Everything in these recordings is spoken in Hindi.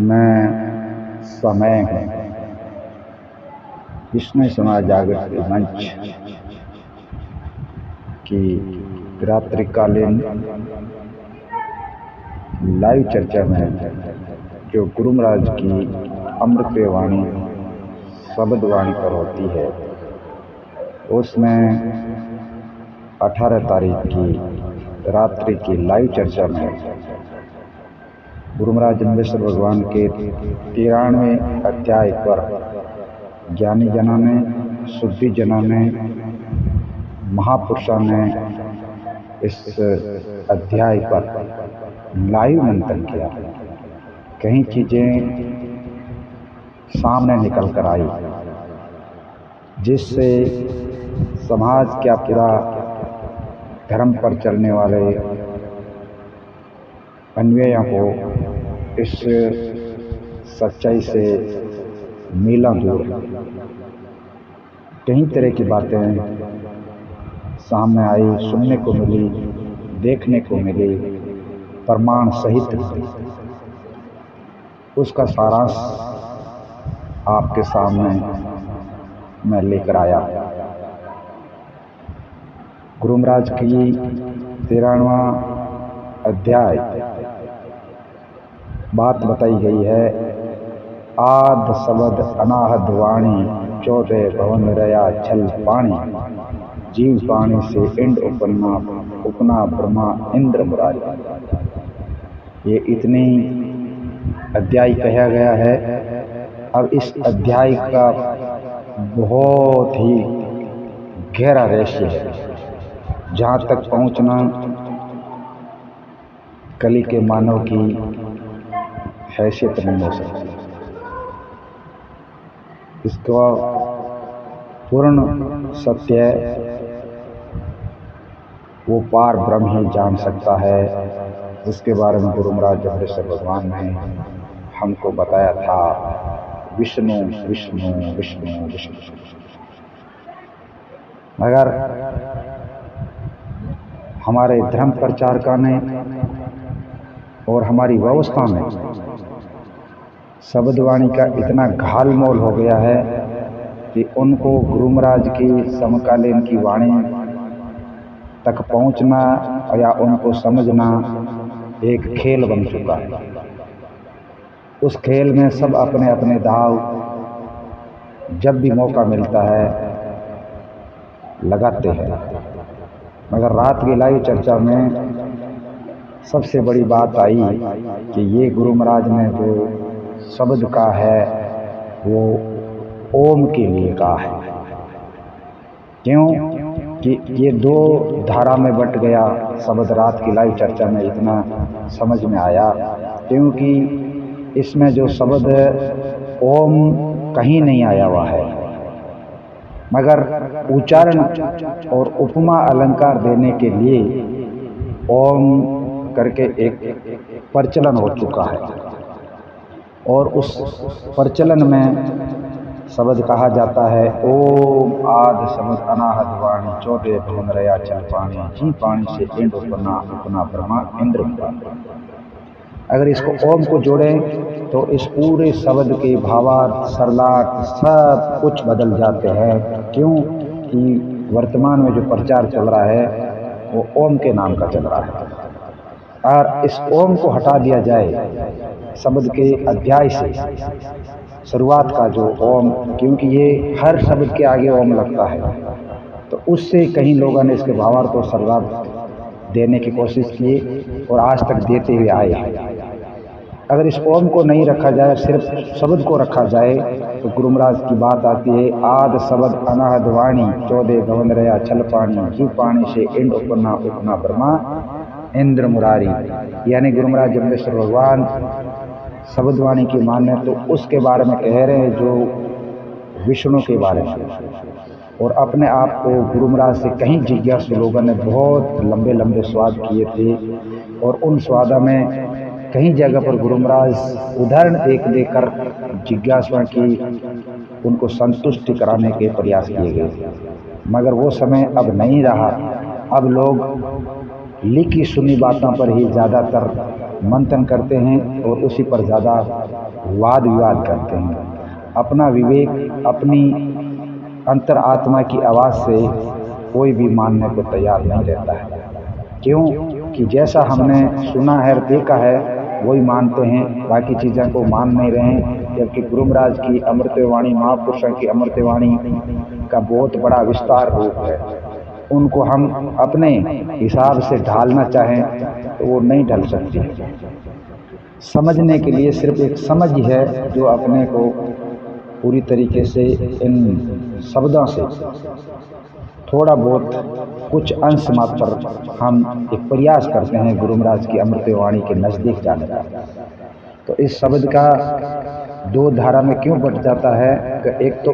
मैं समय हूँ। विष्णु समाज जागृति मंच की रात्रिकालीन लाइव चर्चा में जो गुरु महाराज की अमृत वाणी शब्द वाणी पर होती है, उसमें 18 तारीख की रात्रि की लाइव चर्चा में गुरु महाराज जम्बेश्वर भगवान के 93वें अध्याय पर ज्ञानी जना ने, शुद्धि जना ने, महापुरुषों ने इस अध्याय पर लाइव मंथन किया। कई चीज़ें सामने निकल कर आई जिससे समाज का पूरा धर्म पर चलने वाले अन्वयों को इस सच्चाई से मिला दूर। कई तरह की बातें सामने आई, सुनने को मिली, देखने को मिली, प्रमाण सहित। उसका सारांश आपके सामने मैं लेकर आया। गुरु महाराज की 13वां अध्याय बात बताई गई है। आद शब्द अनाहद वाणी, 14 भवन रया छल पानी, जीव पानी से इंड उपन्ना उपना ब्रह्मा इंद्र मुरारी। ये इतनी अध्याय कहा गया है। अब इस अध्याय का बहुत ही गहरा रहस्य है, जहाँ तक पहुँचना कली के मानव की हैसियत नहीं हो सकती। इसका पूर्ण सत्य वो पार ब्रह्म ही जान सकता है, जिसके बारे में गुरु महाराज जम्बेश्वर भगवान ने हमको बताया था। विष्णु विष्णु विष्णु विष्णु। मगर हमारे धर्म प्रचारकों ने और हमारी व्यवस्था में शब्दवाणी का इतना घालमोल हो गया है कि उनको गुरु महाराज की समकालीन की वाणी तक पहुंचना या उनको समझना एक खेल बन चुका है। उस खेल में सब अपने अपने दाव जब भी मौका मिलता है लगाते हैं। मगर रात की लाइव चर्चा में सबसे बड़ी बात आई कि ये गुरु महाराज ने जो शब्द कहा है वो ओम के लिए कहा है। क्यों कि ये दो धारा में बट गया शब्द। रात की लाइव चर्चा में इतना समझ में आया क्योंकि इसमें जो शब्द ओम कहीं नहीं आया हुआ है, मगर उच्चारण और उपमा अलंकार देने के लिए ओम करके एक प्रचलन हो चुका है। और उस प्रचलन में शब्द कहा जाता है ओम आद शब्द अनाहद वाणी, 14 भवन रया छल पानी, जी पानी से इंड उपना उपना ब्रह्मा इंद्र मुरारी। अगर इसको ओम को जोड़ें तो इस पूरे शब्द के भावार्थ, सरलार्थ सब कुछ बदल जाते हैं। क्यों कि वर्तमान में जो प्रचार चल रहा है वो ओम के नाम का चल रहा है। और इस ओम को हटा दिया जाए शब्द के अध्याय से, शुरुआत का जो ओम, क्योंकि ये हर शब्द के आगे ओम लगता है, तो उससे कई लोगों ने इसके भावार्थ और सरलार्थ देने की कोशिश की और आज तक देते हुए आए। अगर इस ओम को नहीं रखा जाए, सिर्फ शब्द को रखा जाए, तो गुरु महाराज की बात आती है आद शब्द अनाहद वाणी, 14 भवन रया छल पानी, जी पानी से इंड उपना उपना ब्रह्मा इंद्र मुरारी। यानी गुरु महाराज जम्बेश्वर भगवान शब्दवाणी की माने तो उसके बारे में कह रहे हैं जो विष्णु के बारे में। और अपने आप को गुरु महाराज से कहीं जिज्ञासु लोगों ने बहुत लंबे लंबे स्वाद किए थे और उन स्वादा में कई जगह पर गुरु महाराज उदाहरण देकर जिज्ञासा की उनको संतुष्टि कराने के प्रयास किए गए। मगर वो समय अब नहीं रहा। अब लोग लिखी सुनी बातों पर ही ज़्यादातर मंथन करते हैं और उसी पर ज़्यादा वाद विवाद करते हैं। अपना विवेक, अपनी अंतर आत्मा की आवाज़ से कोई भी मानने को तैयार नहीं रहता है। क्यों कि जैसा हमने सुना है और देखा है वही मानते हैं, बाकी चीज़ों को मान नहीं रहे हैं। जबकि गुरु महाराज की अमृतवाणी, महापुरुषों की अमृतवाणी का बहुत बड़ा विस्तार रूप है। उनको हम अपने हिसाब से ढालना चाहें तो वो नहीं ढल सकती। समझने के लिए सिर्फ एक समझ है जो अपने को पूरी तरीके से इन शब्दों से थोड़ा बहुत कुछ अंश मात्र हम एक प्रयास करते हैं गुरु महाराज की अमृतवाणी के नज़दीक जाने का। तो इस शब्द का दो धारा में क्यों बट जाता है कि एक तो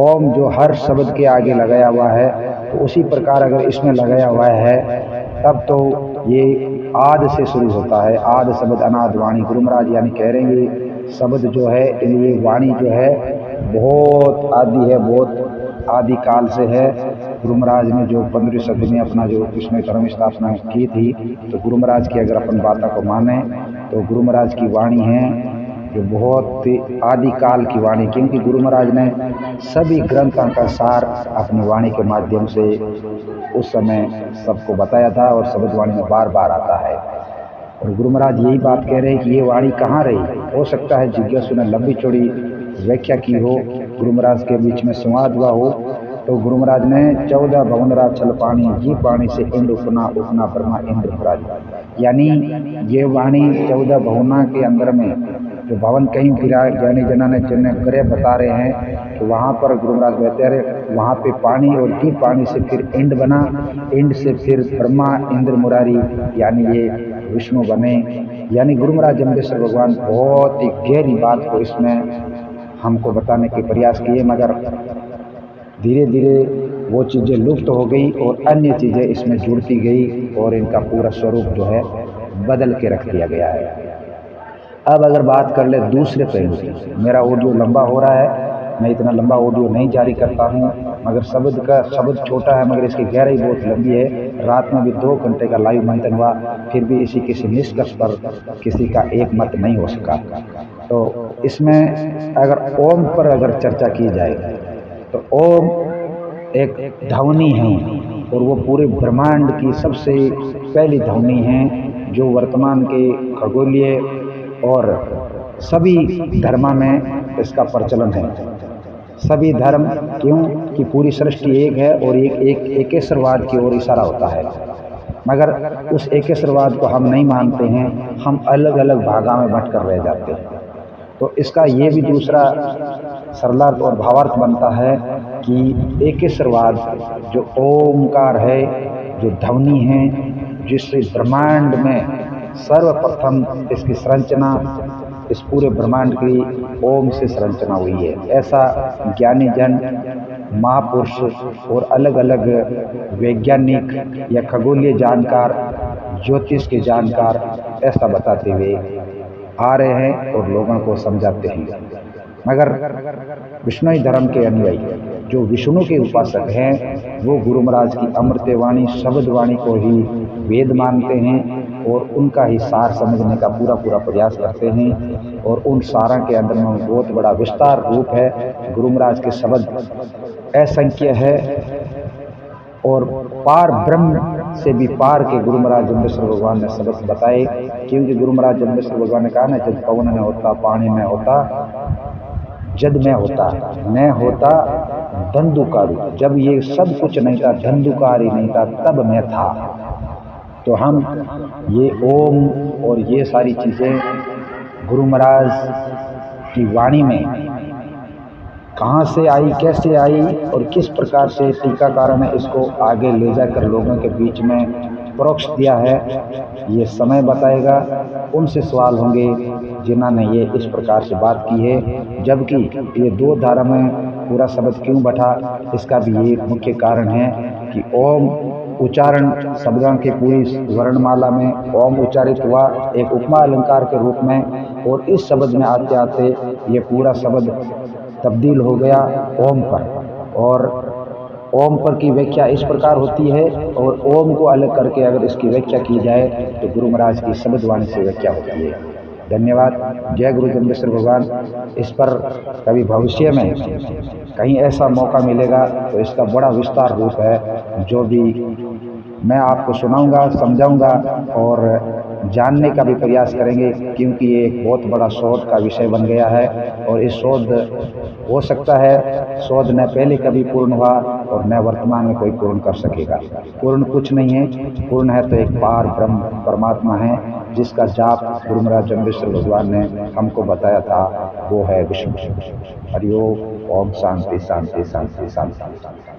ओम जो हर शब्द के आगे लगाया हुआ है, तो उसी प्रकार अगर इसमें लगाया हुआ है तब तो ये आद से शुरू होता है। आद शब्द अनाद वाणी, गुरु महाराज यानी कह रहे हैं ये शब्द जो है, ये वाणी जो है बहुत आदि है, बहुत आदि काल से है। गुरु महाराज ने जो 15वीं सदी में अपना जो कृष्ण धर्म स्थापना की थी, तो गुरु महाराज की अगर अपन बातों को माने तो गुरु महाराज की वाणी है जो बहुत आदि काल की वाणी, क्योंकि गुरु महाराज ने सभी ग्रंथों का सार अपनी वाणी के माध्यम से उस समय सबको बताया था और शब्द वाणी में बार बार आता है। और गुरु महाराज यही बात कह रहे हैं कि ये वाणी कहाँ रही। हो सकता है जिज्ञासु ने लंबी चौड़ी व्याख्या की हो, गुरु महाराज के बीच में संवाद हुआ हो, तो गुरु महाराज ने 14 भवनरा छल पानी जी पानी से इंद्र उपना उपना ब्रह्मा इंद्र महाराज, यानी ये वाणी 14 भवना के अंदर में जो भवन कहीं गिरा, ज्ञानी जना ने जिन्हें ग्रह बता रहे हैं, तो वहाँ पर गुरु महाराज कहते रहे वहाँ पे पानी और जी पानी से फिर इंड बना, इंड से फिर ब्रह्मा इंद्र मुरारी यानी ये विष्णु बने। यानी गुरु महाराज जम्बेश्वर भगवान बहुत ही गहरी बात को इसमें हमको बताने के प्रयास किए, मगर धीरे धीरे वो चीज़ें लुप्त हो गई और अन्य चीज़ें इसमें जुड़ती गई और इनका पूरा स्वरूप जो है बदल के रख दिया गया है। अब अगर बात कर ले दूसरे पहलू की, मेरा ऑडियो लंबा हो रहा है, मैं इतना लंबा ऑडियो नहीं जारी करता हूँ, मगर शब्द छोटा है मगर इसकी गहराई बहुत लंबी है। रात में भी 2 घंटे का लाइव मंथन हुआ, फिर भी किसी निष्कर्ष पर किसी का एक मत नहीं हो सका। तो इसमें अगर ओम पर अगर चर्चा की जाए तो ओम एक ध्वनि है और वो पूरे ब्रह्मांड की सबसे पहली ध्वनि है जो वर्तमान के खगोलीय और सभी धर्म में इसका प्रचलन है। सभी धर्म, क्यों कि पूरी सृष्टि एक है और एकेश्वरवाद की ओर इशारा होता है, मगर उस एकेश्वरवाद को हम नहीं मानते हैं, हम अलग अलग भागा में बंट कर रह जाते हैं। तो इसका ये भी दूसरा सरलार्थ और भावार्थ बनता है कि एकेश्वरवाद जो ओमकार है, जो ध्वनि है, जिससे ब्रह्मांड में सर्वप्रथम इसकी संरचना इस पूरे ब्रह्मांड की ओम से संरचना हुई है, ऐसा ज्ञानी जन, महापुरुष और अलग अलग वैज्ञानिक या खगोलीय जानकार, ज्योतिष के जानकार ऐसा बताते हुए आ रहे हैं और लोगों को समझाते हैं। मगर विष्णु धर्म के अनुयायी जो विष्णु के उपासक हैं, वो गुरु महाराज की अमृतवाणी शब्द वाणी को ही वेद मानते हैं और उनका ही सार समझने का पूरा प्रयास करते हैं। और उन सारों के अंदर में बहुत बड़ा विस्तार रूप है। गुरु महाराज के शब्द असंख्य है और पार ब्रह्म से भी पार के गुरु महाराज जम्बेश्वर भगवान ने शब्द बताए, क्योंकि गुरु महाराज जम्बेश्वर भगवान ने कहा ना, जब पवन में होता, पानी में होता, जद में होता, न होता धंधुकारी, जब ये सब कुछ नहीं था, धंधुकारी नहीं था, तब मैं था। तो हम ये ओम और ये सारी चीज़ें गुरु महाराज की वाणी में कहाँ से आई, कैसे आई और किस प्रकार से टीकाकारों ने इसको आगे ले जाकर लोगों के बीच में परोक्ष दिया है, ये समय बताएगा। उनसे सवाल होंगे जिन्होंने ये इस प्रकार से बात की है। जबकि ये 2 धारा में पूरा शब्द क्यों बैठा, इसका भी ये मुख्य कारण है कि ओम उच्चारण शब्दों की पूरी वर्णमाला में ओम उच्चारित हुआ एक उपमा अलंकार के रूप में, और इस शब्द में आते आते ये पूरा शब्द तब्दील हो गया ओम पर। और ओम पर की व्याख्या इस प्रकार होती है, और ओम को अलग करके अगर इसकी व्याख्या की जाए तो गुरु महाराज की शब्दवाणी से व्याख्या होती है। धन्यवाद। जय गुरु जम्बेश्वर भगवान। इस पर कभी भविष्य में कहीं ऐसा मौका मिलेगा तो इसका बड़ा विस्तार रूप है, जो भी मैं आपको सुनाऊंगा, समझाऊंगा और जानने का भी प्रयास करेंगे, क्योंकि ये एक बहुत बड़ा शोध का विषय बन गया है। और इस शोध हो सकता है शोध न पहले कभी पूर्ण हुआ और न वर्तमान में कोई पूर्ण कर सकेगा। पूर्ण कुछ नहीं है, पूर्ण है तो एक पार ब्रह्म परमात्मा है, जिसका जाप गुरु महाराज जम्बेश्वर भगवान ने हमको बताया था, वो है विष्णु। हरिओम। ओम शांति शांति शांति शांति।